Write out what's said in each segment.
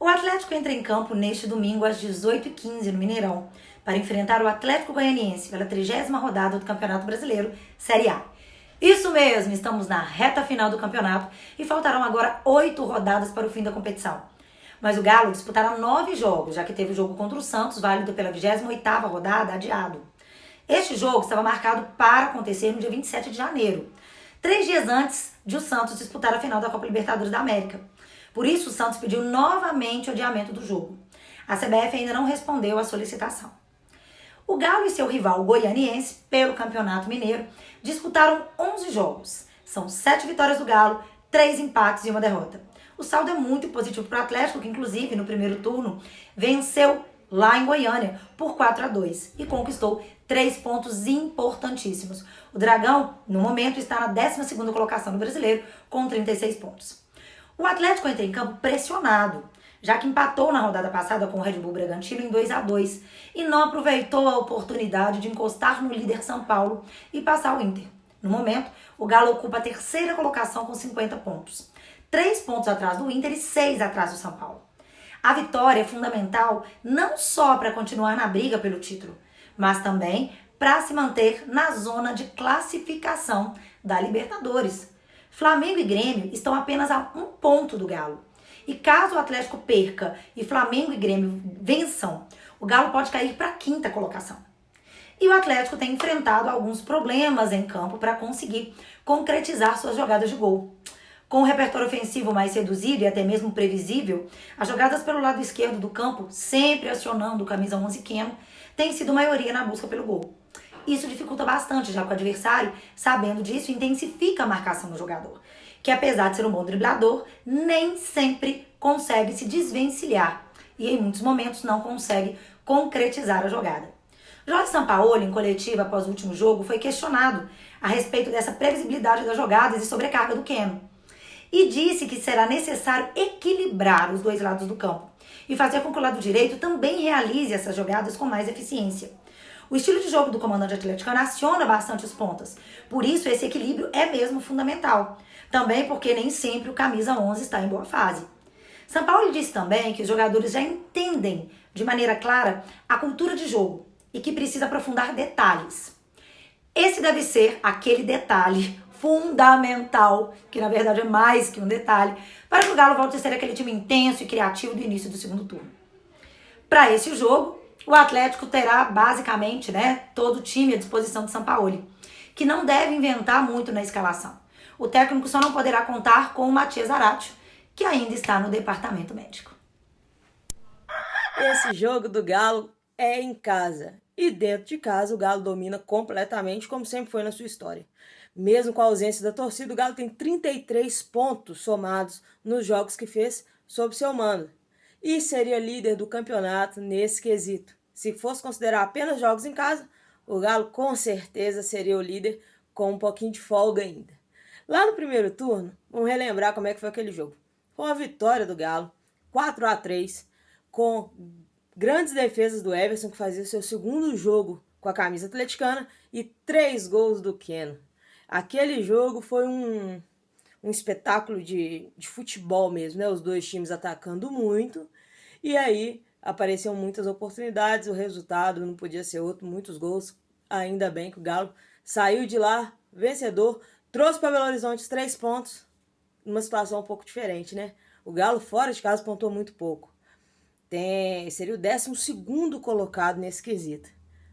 Atlético entra em campo neste domingo às 18h15 no Mineirão para enfrentar o Atlético Goianiense pela 30ª rodada do Campeonato Brasileiro, Série A. Isso mesmo, estamos na reta final do campeonato e faltarão agora 8 rodadas para o fim da competição. Mas o Galo disputará 9 jogos, já que teve o jogo contra o Santos, válido pela 28ª rodada, adiado. Este jogo estava marcado para acontecer no dia 27 de janeiro, 3 dias antes de o Santos disputar a final da Copa Libertadores da América. Por isso, o Santos pediu novamente o adiamento do jogo. A CBF ainda não respondeu à solicitação. O Galo e seu rival goianiense, pelo Campeonato Mineiro, disputaram 11 jogos. São 7 vitórias do Galo, 3 empates e 1 derrota. O saldo é muito positivo para o Atlético, que inclusive no primeiro turno venceu lá em Goiânia por 4-2 e conquistou 3 pontos importantíssimos. O Dragão, no momento, está na 12ª colocação do Brasileiro com 36 pontos. O Atlético entra em campo pressionado, já que empatou na rodada passada com o Red Bull Bragantino em 2-2 e não aproveitou a oportunidade de encostar no líder São Paulo e passar o Inter. No momento, o Galo ocupa a 3ª colocação com 50 pontos, 3 pontos atrás do Inter e 6 atrás do São Paulo. A vitória é fundamental não só para continuar na briga pelo título, mas também para se manter na zona de classificação da Libertadores. Flamengo e Grêmio estão apenas a 1 ponto do Galo. E caso o Atlético perca e Flamengo e Grêmio vençam, o Galo pode cair para a 5ª colocação. E o Atlético tem enfrentado alguns problemas em campo para conseguir concretizar suas jogadas de gol. Com o repertório ofensivo mais reduzido e até mesmo previsível, as jogadas pelo lado esquerdo do campo, sempre acionando o camisa 11 Keno, tem sido maioria na busca pelo gol. Isso dificulta bastante, já que o adversário, sabendo disso, intensifica a marcação do jogador, que apesar de ser um bom driblador, nem sempre consegue se desvencilhar e em muitos momentos não consegue concretizar a jogada. Jorge Sampaoli, em coletiva após o último jogo, foi questionado a respeito dessa previsibilidade das jogadas e sobrecarga do Keno, e disse que será necessário equilibrar os dois lados do campo e fazer com que o lado direito também realize essas jogadas com mais eficiência. O estilo de jogo do comandante atleticano aciona bastante os pontas, por isso esse equilíbrio é mesmo fundamental. Também porque nem sempre o camisa 11 está em boa fase. Sampaoli disse também que os jogadores já entendem de maneira clara a cultura de jogo e que precisa aprofundar detalhes. Esse deve ser aquele detalhe fundamental, que na verdade é mais que um detalhe, para que o Galo volte a ser aquele time intenso e criativo do início do segundo turno. Para esse jogo, o Atlético terá basicamente todo o time à disposição de Sampaoli, que não deve inventar muito na escalação. O técnico só não poderá contar com o Matias Aratio, que ainda está no departamento médico. Esse jogo do Galo é em casa. E dentro de casa o Galo domina completamente, como sempre foi na sua história. Mesmo com a ausência da torcida, o Galo tem 33 pontos somados nos jogos que fez sob seu mando. E seria líder do campeonato nesse quesito. Se fosse considerar apenas jogos em casa, o Galo com certeza seria o líder com um pouquinho de folga ainda. Lá no primeiro turno, vamos relembrar como é que foi aquele jogo. Foi uma vitória do Galo, 4-3, com grandes defesas do Everson, que fazia seu segundo jogo com a camisa atleticana, e 3 gols do Keno. Aquele jogo foi um espetáculo de futebol mesmo, né? Os dois times atacando muito, e aí apareceram muitas oportunidades, o resultado não podia ser outro, muitos gols. Ainda bem que o Galo saiu de lá vencedor, trouxe para Belo Horizonte 3 pontos, numa situação um pouco diferente, né? O Galo fora de casa pontuou muito pouco. Seria o 12º colocado nesse quesito.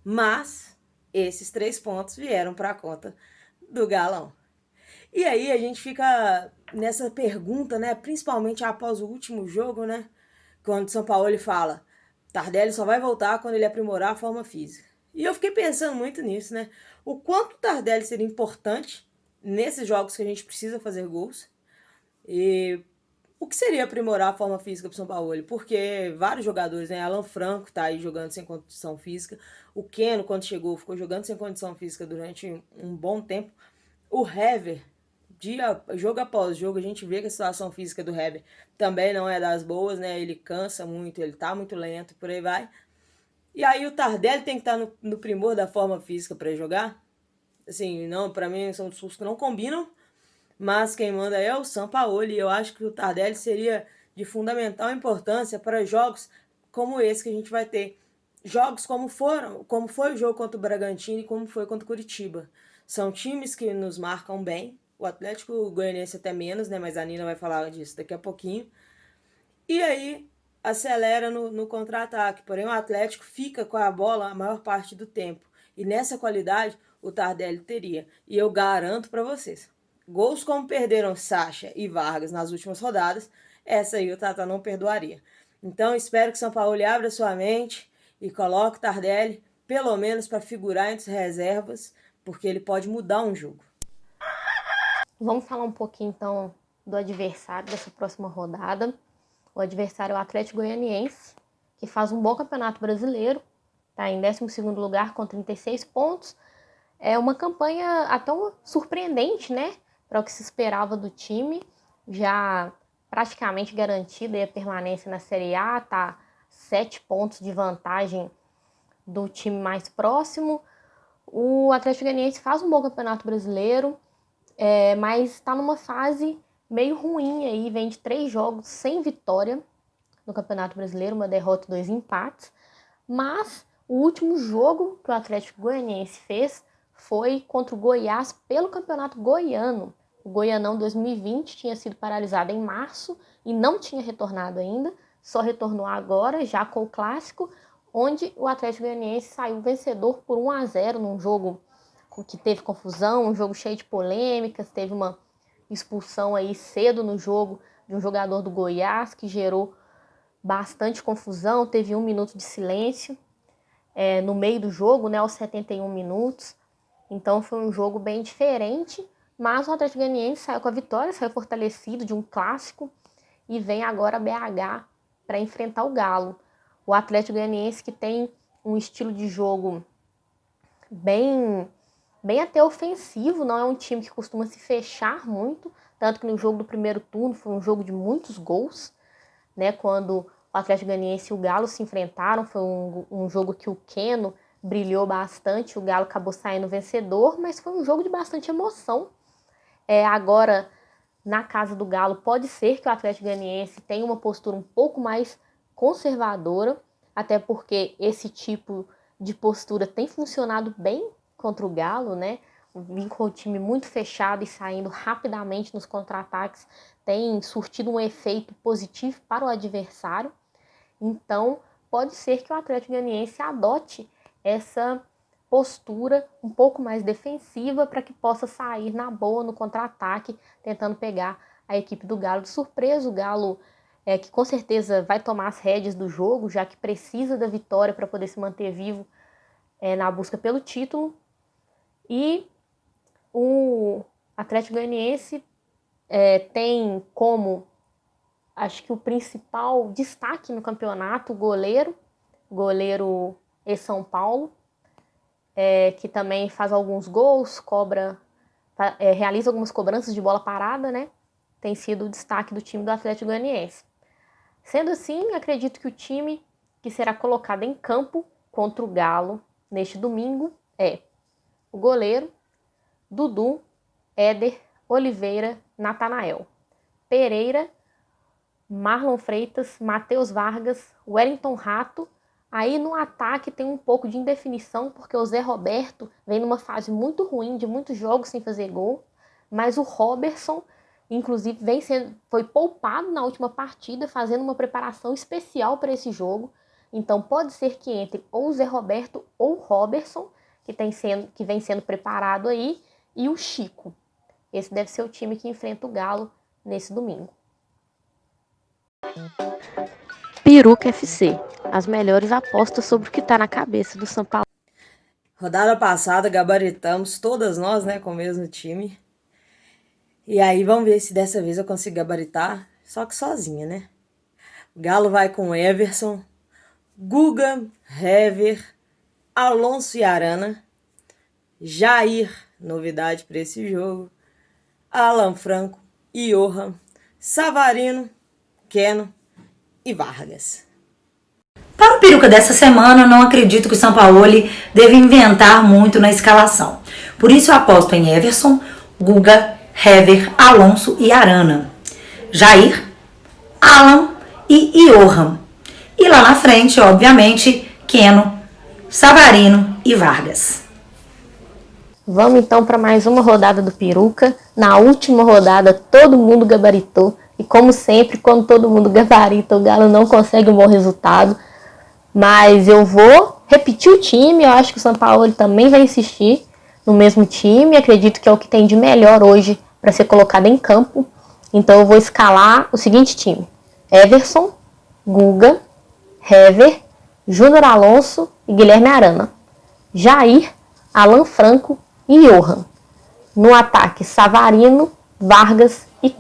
Mas esses 3 pontos vieram para a conta do Galão. E aí a gente fica nessa pergunta, né? Principalmente após o último jogo, né? Quando o Sampaoli fala, Tardelli só vai voltar quando ele aprimorar a forma física. E eu fiquei pensando muito nisso, né? O quanto o Tardelli seria importante nesses jogos que a gente precisa fazer gols. E o que seria aprimorar a forma física para o Sampaoli? Porque vários jogadores, né? Alan Franco está aí jogando sem condição física. O Keno, quando chegou, ficou jogando sem condição física durante um bom tempo. O Hever, jogo após jogo, a gente vê que a situação física do Hever também não é das boas, né? Ele cansa muito, ele tá muito lento, por aí vai. E aí o Tardelli tem que estar no primor da forma física para jogar. Assim, não, para mim são discursos que não combinam, mas quem manda é o Sampaoli. E eu acho que o Tardelli seria de fundamental importância para jogos como esse que a gente vai ter. Jogos como foi o jogo contra o Bragantino e como foi contra o Curitiba. São times que nos marcam bem. O Atlético Goianiense até menos, né? Mas a Nina vai falar disso daqui a pouquinho. E aí acelera no contra-ataque. Porém, o Atlético fica com a bola a maior parte do tempo. E nessa qualidade, o Tardelli teria. E eu garanto para vocês, gols como perderam Sacha e Vargas nas últimas rodadas, essa aí o Tata não perdoaria. Então, espero que São Paulo abra sua mente e coloque o Tardelli, pelo menos para figurar entre as reservas, porque ele pode mudar um jogo. Vamos falar um pouquinho, então, do adversário dessa próxima rodada. O adversário é o Atlético Goianiense, que faz um bom campeonato brasileiro, está em 12º lugar com 36 pontos. É uma campanha até surpreendente, né, para o que se esperava do time, já praticamente garantida a permanência na Série A, está 7 pontos de vantagem do time mais próximo. O Atlético Goianiense faz um bom campeonato brasileiro, mas está numa fase meio ruim aí, vem de 3 jogos sem vitória no Campeonato Brasileiro, uma derrota e 2 empates, mas o último jogo que o Atlético Goianiense fez foi contra o Goiás pelo Campeonato Goiano. O Goianão 2020 tinha sido paralisado em março e não tinha retornado ainda, só retornou agora, já com o Clássico, onde o Atlético Goianiense saiu vencedor por 1-0 num jogo que teve confusão, um jogo cheio de polêmicas, teve uma expulsão aí cedo no jogo de um jogador do Goiás, que gerou bastante confusão, teve 1 minuto de silêncio no meio do jogo, né, aos 71 minutos. Então foi um jogo bem diferente, mas o Atlético Goianiense saiu com a vitória, saiu fortalecido de um clássico e vem agora a BH para enfrentar o Galo. O Atlético Goianiense, que tem um estilo de jogo bem até ofensivo, não é um time que costuma se fechar muito, tanto que no jogo do primeiro turno foi um jogo de muitos gols, né? Quando o Atlético Goianiense e o Galo se enfrentaram, foi um jogo que o Keno brilhou bastante, o Galo acabou saindo vencedor, mas foi um jogo de bastante emoção. Agora, na casa do Galo, pode ser que o Atlético Goianiense tenha uma postura um pouco mais conservadora, até porque esse tipo de postura tem funcionado bem contra o Galo, né? Vim com o time muito fechado e saindo rapidamente nos contra-ataques tem surtido um efeito positivo para o adversário. Então, pode ser que o Atlético Goianiense adote essa postura um pouco mais defensiva para que possa sair na boa no contra-ataque, tentando pegar a equipe do Galo de surpresa. O Galo que com certeza vai tomar as rédeas do jogo, já que precisa da vitória para poder se manter vivo na busca pelo título. E o Atlético Goianiense tem como, acho que o principal destaque no campeonato, o goleiro São Paulo, que também faz alguns gols, realiza algumas cobranças de bola parada, né? Tem sido o destaque do time do Atlético Goianiense. Sendo assim, acredito que o time que será colocado em campo contra o Galo neste domingo é o goleiro Dudu, Éder, Oliveira, Natanael, Pereira, Marlon Freitas, Matheus Vargas, Wellington Rato. Aí no ataque tem um pouco de indefinição, porque o Zé Roberto vem numa fase muito ruim, de muitos jogos sem fazer gol, mas o Robertson, inclusive, foi poupado na última partida, fazendo uma preparação especial para esse jogo. Então pode ser que entre ou o Zé Roberto ou o Robertson, que vem sendo preparado aí, e o Chico. Esse deve ser o time que enfrenta o Galo nesse domingo. Piruca FC, as melhores apostas sobre o que está na cabeça do São Paulo. Rodada passada gabaritamos, todas nós, né, com o mesmo time. E aí vamos ver se dessa vez eu consigo gabaritar, só que sozinha, né? O Galo vai com Everson, Guga, Hever, Alonso e Arana, Jair, novidade para esse jogo, Alan Franco, Johan, Savarino, Keno e Vargas. Para o Peruca dessa semana, eu não acredito que o Sampaoli deva inventar muito na escalação. Por isso eu aposto em Everson, Guga, Hever, Alonso e Arana. Jair, Alan e Johan. E lá na frente, obviamente, Keno, Savarino e Vargas. Vamos então para mais uma rodada do Peruca. Na última rodada, todo mundo gabaritou. E como sempre, quando todo mundo gabarita, o Galo não consegue um bom resultado. Mas eu vou repetir o time. Eu acho que o São Paulo também vai insistir no mesmo time. Acredito que é o que tem de melhor hoje para ser colocado em campo. Então eu vou escalar o seguinte time: Everson, Guga, Hever, Júnior Alonso e Guilherme Arana. Jair, Alan Franco e Johan. No ataque, Savarino, Vargas e...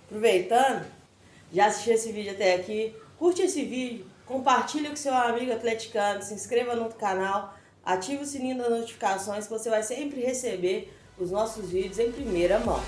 Aproveitando, já assistiu esse vídeo até aqui, curte esse vídeo, compartilha com seu amigo atleticano, se inscreva no canal, ative o sininho das notificações que você vai sempre receber os nossos vídeos em primeira mão.